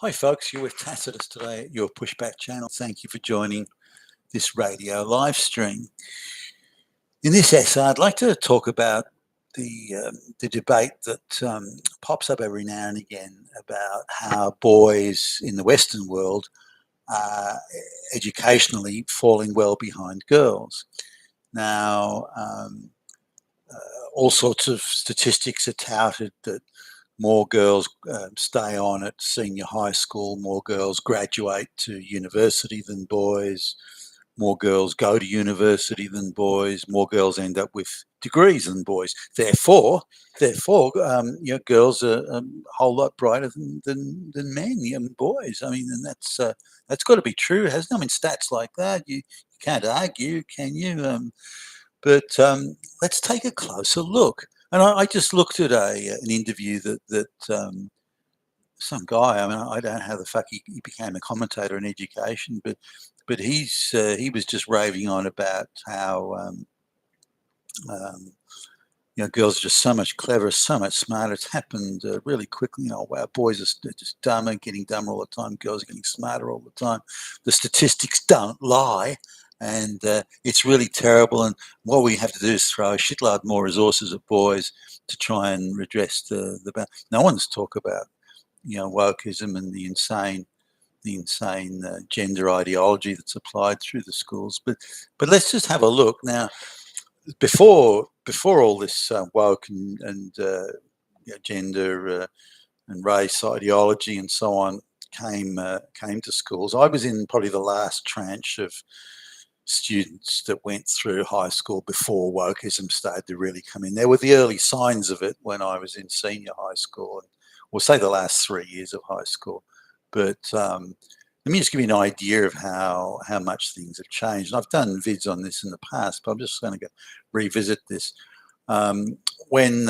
Hi folks, you're with Tacitus today at your Pushback channel. Thank you for joining this radio live stream. In this essay, I'd like to talk about the debate that pops up every now and again about how boys in the Western world are educationally falling well behind girls. Now, all sorts of statistics are touted that more girls stay on at senior high school, more girls graduate to university than boys, more girls go to university than boys, more girls end up with degrees than boys. Therefore, girls are a whole lot brighter than men and boys. I mean, and that's got to be true, hasn't it? I mean, stats like that, you can't argue, can you? But let's take a closer look. And I just looked at an interview that some guy. I mean, I don't know how the fuck he became a commentator in education, but he was just raving on about how girls are just so much cleverer, so much smarter. It's happened really quickly. Wow, boys are just dumber, getting dumber all the time. Girls are getting smarter all the time. The statistics don't lie. And it's really terrible. And what we have to do is throw a shitload more resources at boys to try and redress the no one's talk about wokeism and the insane gender ideology that's applied through the schools. But let's just have a look now. Before all this woke and gender and race ideology and so on came to schools, I was in probably the last tranche of students that went through high school before wokeism started to really come in. There were the early signs of it when I was in senior high school, and we'll say the last 3 years of high school. But let me just give you an idea of how much things have changed. And I've done vids on this in the past, but I'm just going to revisit this. When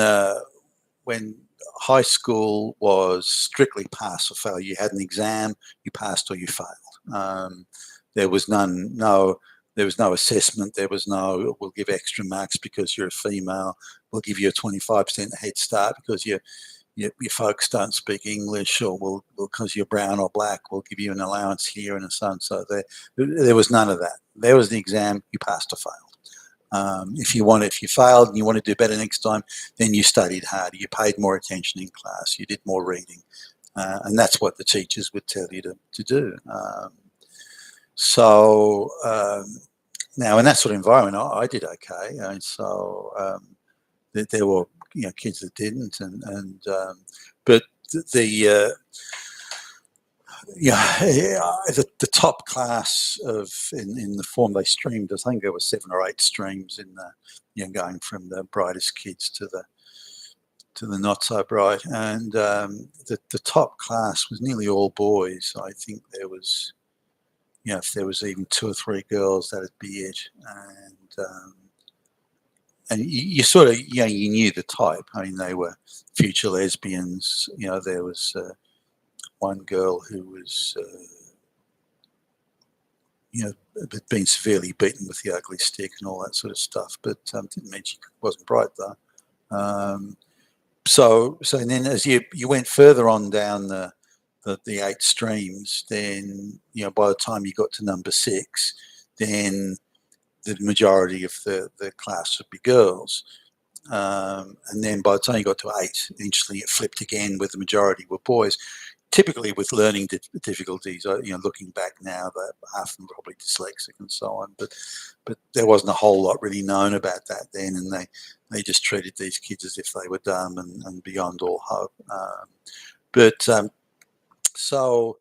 high school was strictly pass or fail, you had an exam, you passed or you failed. There was no assessment. There was no, we'll give extra marks because you're a female. We'll give you a 25% head start because your folks don't speak English, or because you're brown or black, we'll give you an allowance here and so on. So there was none of that. There was the exam, you passed or failed. If you failed and you want to do better next time, then you studied harder, you paid more attention in class, you did more reading. And that's what the teachers would tell you to do. Now in that sort of environment, I did okay. And so there were kids that didn't, but the top class in the form they streamed, I think there were 7 or 8 streams in the going from the brightest kids to the not so bright, and the top class was nearly all boys. I think there was, if there was even 2 or 3 girls, that'd be it. And you sort of, you knew the type. I mean, they were future lesbians. There was one girl who was, had been severely beaten with the ugly stick and all that sort of stuff. But didn't mean she wasn't bright though. So and then as you went further on down the 8 streams, then by the time you got to number 6, then the majority of the class would be girls. And then by the time you got to 8, eventually it flipped again, where the majority were boys, typically with learning difficulties. Looking back now, that half of them were probably dyslexic and so on, but there wasn't a whole lot really known about that then, and they just treated these kids as if they were dumb and beyond all hope. So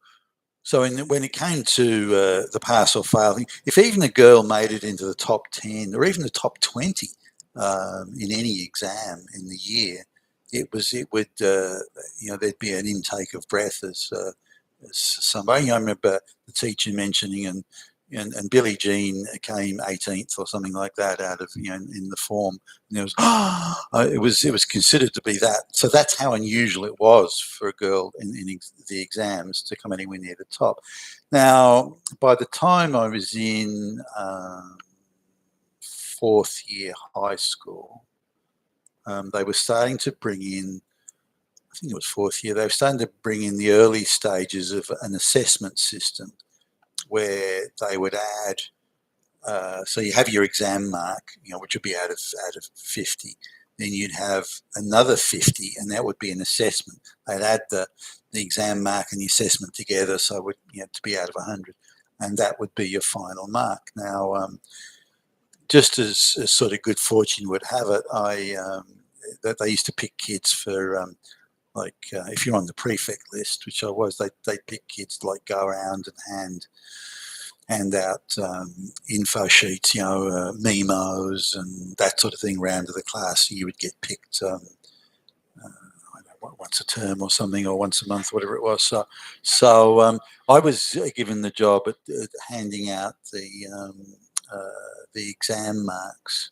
when it came to the pass or fail thing, if even a girl made it into the top 10 or even the top 20 in any exam in the year, there'd be an intake of breath as somebody. I remember the teacher mentioning, and Billie Jean came 18th or something like that out of in the form, and there was it was considered to be that. So that's how unusual it was for a girl in the exams to come anywhere near the top. Now, by the time I was in 4th year high school, they were starting to bring in, I think it was fourth year, they were starting to bring in the early stages of an assessment system where they would add. So you have your exam mark, which would be out of 50. Then you'd have another 50, and that would be an assessment. They'd add the exam mark and the assessment together, so it would to be out of 100, and that would be your final mark. Now, just as sort of good fortune would have it, that they used to pick kids for if you're on the prefect list, which I was, they pick kids to go around and hand out info sheets, memos and that sort of thing around to the class. So you would get picked once a term or something, or once a month, whatever it was. So I was given the job at handing out the exam marks,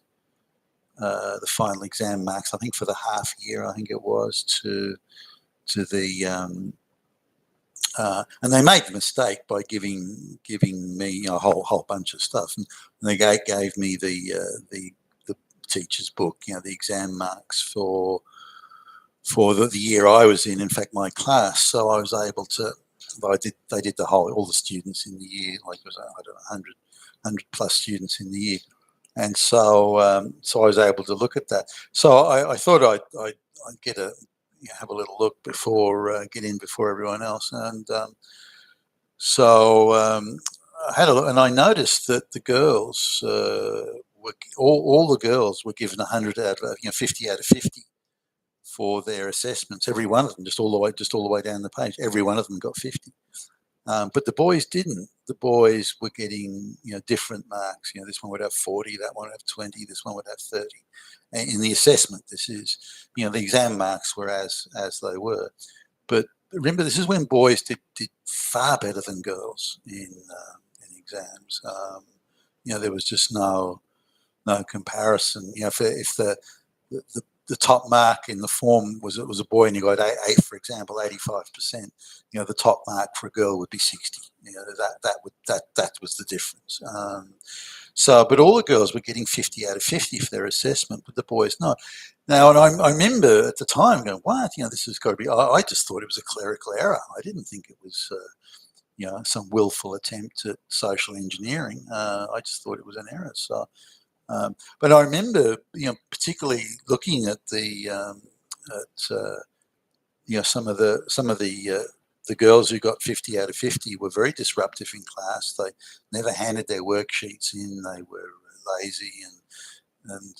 the final exam marks. I think for the half year, I think it was to the. And they made the mistake by giving me a whole bunch of stuff, and they gave me the teacher's book, the exam marks for the year I was in. In fact, my class. So I was able to. They did all the students in the year. It was 100 plus students in the year, and so so I was able to look at that. So I thought I'd get have a little look before get in before everyone else, and so I had a look, and I noticed that the girls were all the girls were given 100 out of 50 out of 50 for their assessments. Every one of them, just all the way down the page. Every one of them got 50. But the boys didn't. The boys were getting, different marks. This one would have 40, that one would have 20, this one would have 30. In the assessment, this is, the exam marks were as they were. But remember, this is when boys did far better than girls in exams. There was just no comparison. If the top mark in the form was a boy and you got 8, for example, 85%. The top mark for a girl would be 60. That was the difference. But all the girls were getting 50 out of 50 for their assessment, but the boys not. Now, and I remember at the time going, "What? This has got to be." I just thought it was a clerical error. I didn't think it was, some willful attempt at social engineering. I just thought it was an error. So. But I remember, particularly looking at some of the girls who got 50 out of 50 were very disruptive in class. They never handed their worksheets in. They were lazy, and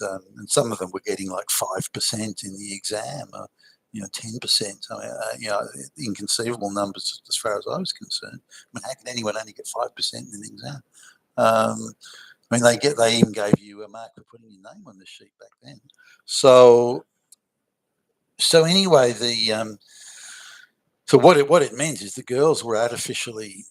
some of them were getting 5% in the exam, or 10%. Inconceivable numbers as far as I was concerned. How can anyone only get 5% in an exam? They even gave you a mark for putting your name on the sheet back then. So anyway, so what it meant is the girls were artificially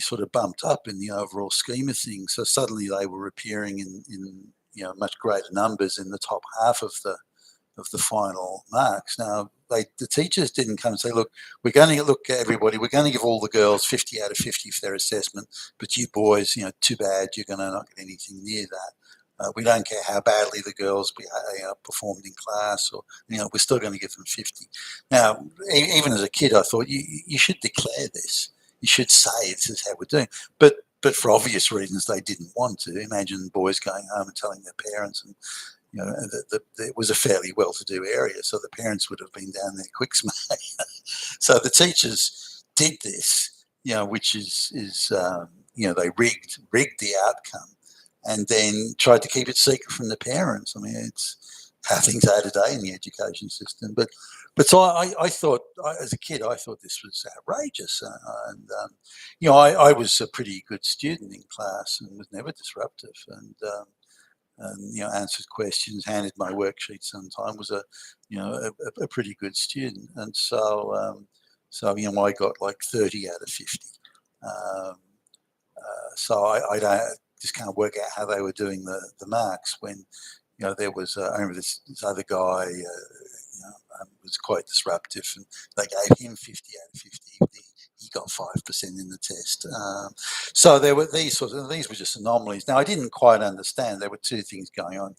sort of bumped up in the overall scheme of things. So suddenly they were appearing in much greater numbers in the top half of the final marks. Now, the teachers didn't come and say, "Look, we're going to look at everybody. We're going to give all the girls 50 out of 50 for their assessment, but you boys, too bad. You're going to not get anything near that. We don't care how badly the girls performed in class, or we're still going to give them 50." Now, even as a kid, I thought you should declare this. You should say this is how we're doing. But for obvious reasons, they didn't want to. Imagine boys going home and telling their parents, and it was a fairly well-to-do area, so the parents would have been down there quick smart. So the teachers did this, which is they rigged the outcome, and then tried to keep it secret from the parents. It's how things are today in the education system. But so I thought, as a kid, I thought this was outrageous, and I was a pretty good student in class and was never disruptive, and answered questions, handed my worksheets on time, was a pretty good student, and so I got 30 out of 50. So I just can't work out how they were doing the marks when there was I remember this other guy was quite disruptive, and they gave him 50 out of 50. He got 5% in the test. So there were these were just anomalies. Now, I didn't quite understand. There were two things going on.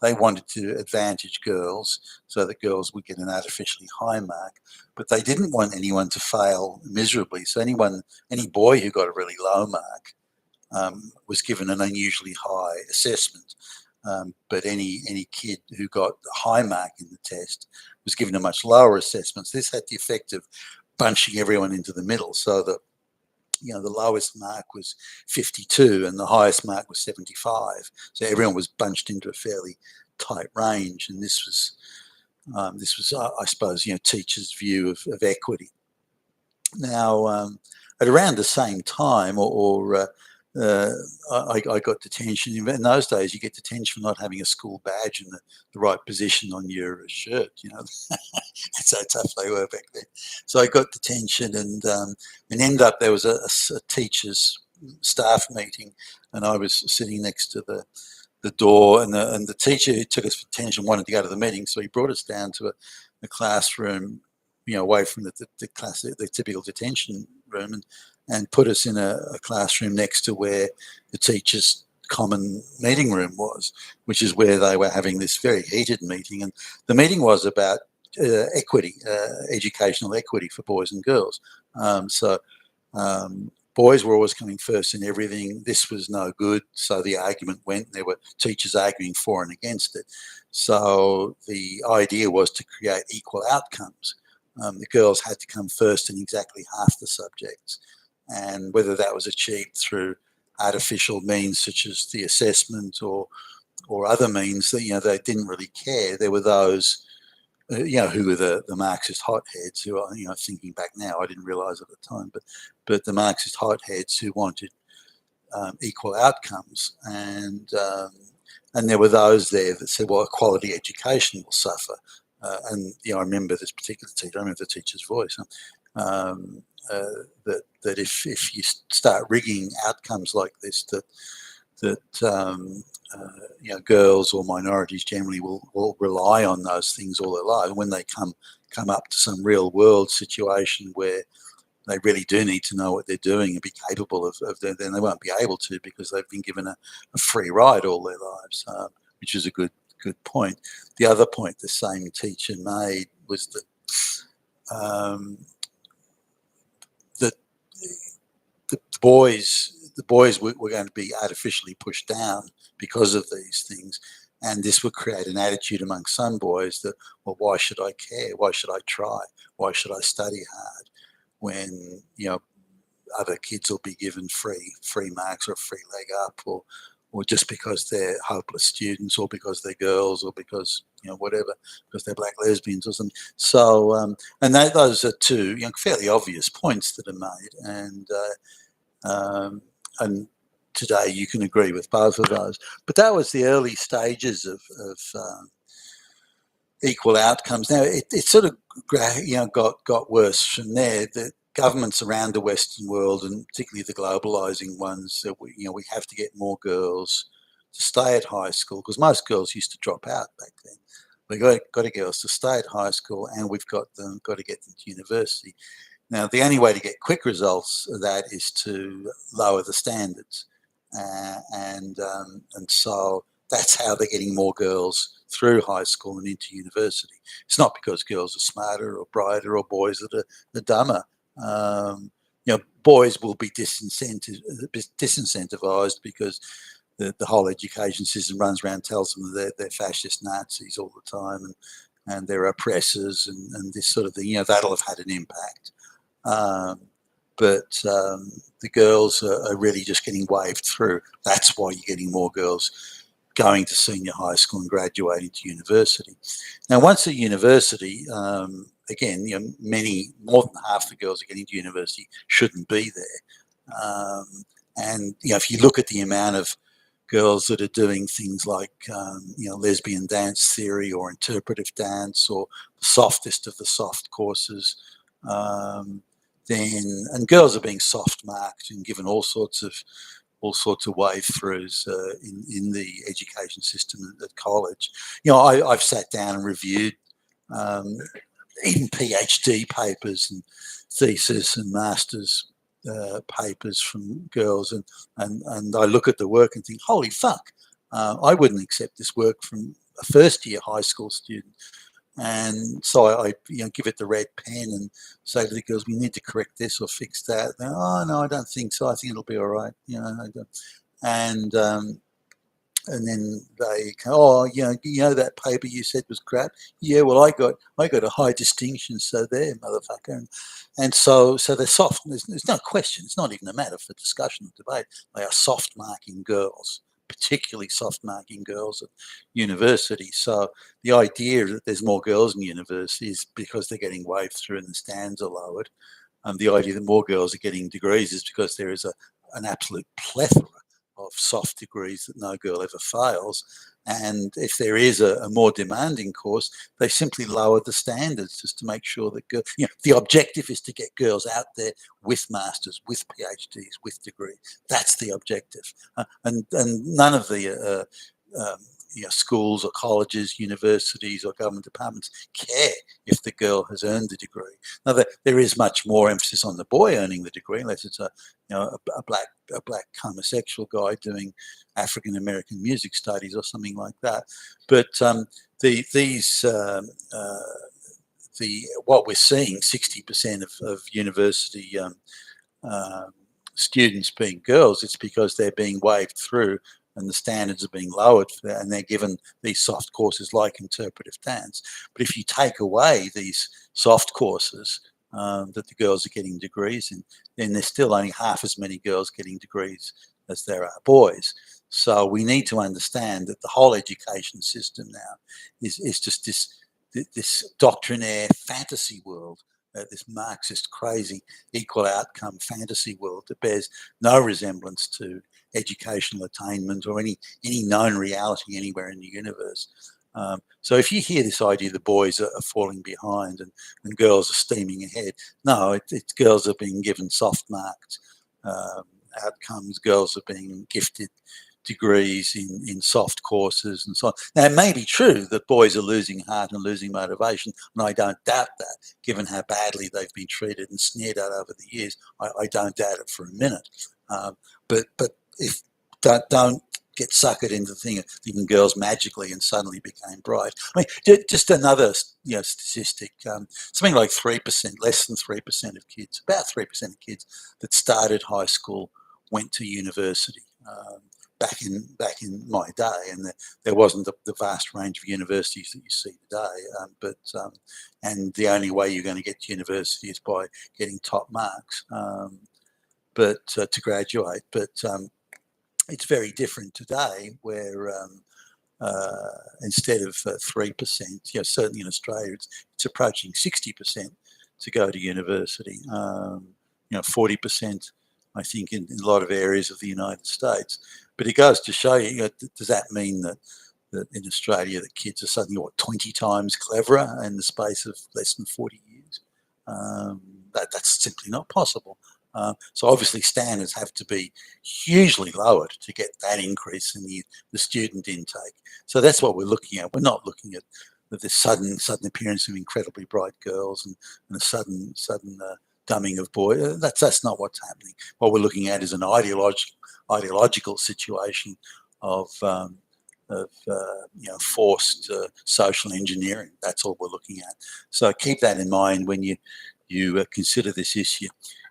They wanted to advantage girls so that girls would get an artificially high mark, but they didn't want anyone to fail miserably. So any boy who got a really low mark was given an unusually high assessment. But any kid who got a high mark in the test was given a much lower assessment. So this had the effect of bunching everyone into the middle, so that the lowest mark was 52 and the highest mark was 75. So everyone was bunched into a fairly tight range, and this was I suppose teachers' view of equity. Now, at around the same time, I got detention. In those days, you get detention for not having a school badge in the right position on your shirt. That's how tough they were back then. So I got detention, and ended up there was a teachers' staff meeting, and I was sitting next to the door, and the teacher who took us for detention wanted to go to the meeting, so he brought us down to a classroom, away from the typical detention room, and put us in a classroom next to where the teachers' common meeting room was, which is where they were having this very heated meeting. And the meeting was about equity, educational equity for boys and girls. Boys were always coming first in everything. This was no good. So the argument went, there were teachers arguing for and against it. So the idea was to create equal outcomes. The girls had to come first in exactly half the subjects. And whether that was achieved through artificial means such as the assessment or other means, that they didn't really care. There were those who were the Marxist hotheads who are, thinking back now, I didn't realise at the time, but the Marxist hotheads who wanted equal outcomes, and there were those there that said, well, a quality education will suffer. And I remember this particular teacher. I remember the teacher's voice. That if you start rigging outcomes like this, that girls or minorities generally will rely on those things all their life. When they come up to some real world situation where they really do need to know what they're doing and be capable of then they won't be able to, because they've been given a free ride all their lives, which is a good point. The other point the same teacher made was that the boys were going to be artificially pushed down because of these things, and this would create an attitude among some boys that, well, why should I care? Why should I try? Why should I study hard when other kids will be given free marks or a free leg up, or just because they're hopeless students, or because they're girls, or because whatever, because they're black lesbians or something. So and those are two fairly obvious points that are made, and today you can agree with both of those. But that was the early stages of equal outcomes. Now it sort of got worse from there. The governments around the Western world, and particularly the globalizing ones, we have to get more girls to stay at high school, because most girls used to drop out back then. We got to get girls to stay at high school, and we've got to get them to university. Now, the only way to get quick results of that is to lower the standards, and so that's how they're getting more girls through high school and into university. It's not because girls are smarter or brighter, or boys that are dumber. Boys will be disincentivized because the whole education system runs around, tells them that they're fascist Nazis all the time, and they're oppressors, and this sort of thing. That'll have had an impact. But the girls are really just getting waved through. That's why you're getting more girls going to senior high school and graduating to university. Now, once at university, again, more than half the girls are getting to university shouldn't be there. And if you look at the amount of girls that are doing things like lesbian dance theory or interpretive dance, or the softest of the soft courses, and girls are being soft marked and given all sorts of wave throughs in the education system at college. I've sat down and reviewed even PhD papers and thesis and masters papers from girls, and I look at the work and think, holy fuck, I wouldn't accept this work from a first-year high school student. And so I give it the red pen and say to the girls, we need to correct this or fix that. Oh, no, I don't think so. I think it'll be all right. And and then they go, oh, that paper you said was crap. Yeah, well, I got a high distinction, so there, motherfucker. And so they're soft. There's no question. It's not even a matter for discussion or debate. They are soft marking girls, particularly soft marking girls at university. So the idea that there's more girls in university is because they're getting waved through and the stands are lowered. The idea that more girls are getting degrees is because there is an absolute plethora of soft degrees that no girl ever fails. And if there is a more demanding course, they simply lower the standards just to make sure that the objective is to get girls out there with masters, with PhDs, with degrees. That's the objective. And none of the schools or colleges, universities or government departments care if the girl has earned a degree. Now, there is much more emphasis on the boy earning the degree, unless it's a black homosexual guy doing African American music studies or something like that. But what we're seeing, 60% of university students being girls, it's because they're being waved through and the standards are being lowered for that, and they're given these soft courses like interpretive dance. But if you take away these soft courses that the girls are getting degrees in, then there's still only half as many girls getting degrees as there are boys. So we need to understand that the whole education system now is just this doctrinaire fantasy world, this Marxist crazy equal outcome fantasy world that bears no resemblance to educational attainment or any known reality anywhere in the universe. So if you hear this idea the boys are falling behind and girls are steaming ahead, no, it's girls are being given soft marked outcomes. Girls are being gifted degrees in soft courses and so on. Now, it may be true that boys are losing heart and losing motivation, and I don't doubt that, given how badly they've been treated and sneered at over the years. I don't doubt it for a minute. But if don't get suckered into the thing of thinking girls magically and suddenly became bright. I mean, just another statistic, something like 3%, less than 3% of kids, about 3% of kids that started high school went to university. Back in my day, and there wasn't the vast range of universities that you see today. And the only way you're going to get to university is by getting top marks, to graduate. But it's very different today, where instead of 3%, certainly in Australia, it's approaching 60% to go to university. 40%. I think in a lot of areas of the United States. But it goes to show you, does that mean that in Australia the kids are suddenly 20 times cleverer in the space of less than 40 years? That's simply not possible. So obviously standards have to be hugely lowered to get that increase in the student intake. So that's what we're looking at. We're not looking at this sudden appearance of incredibly bright girls and a sudden dumbing of boys. That's not what's happening. What we're looking at is an ideological situation of forced social engineering. That's all we're looking at. So keep that in mind when you consider this issue.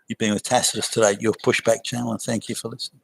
You've been with Tacitus today, your Pushback channel, and thank you for listening.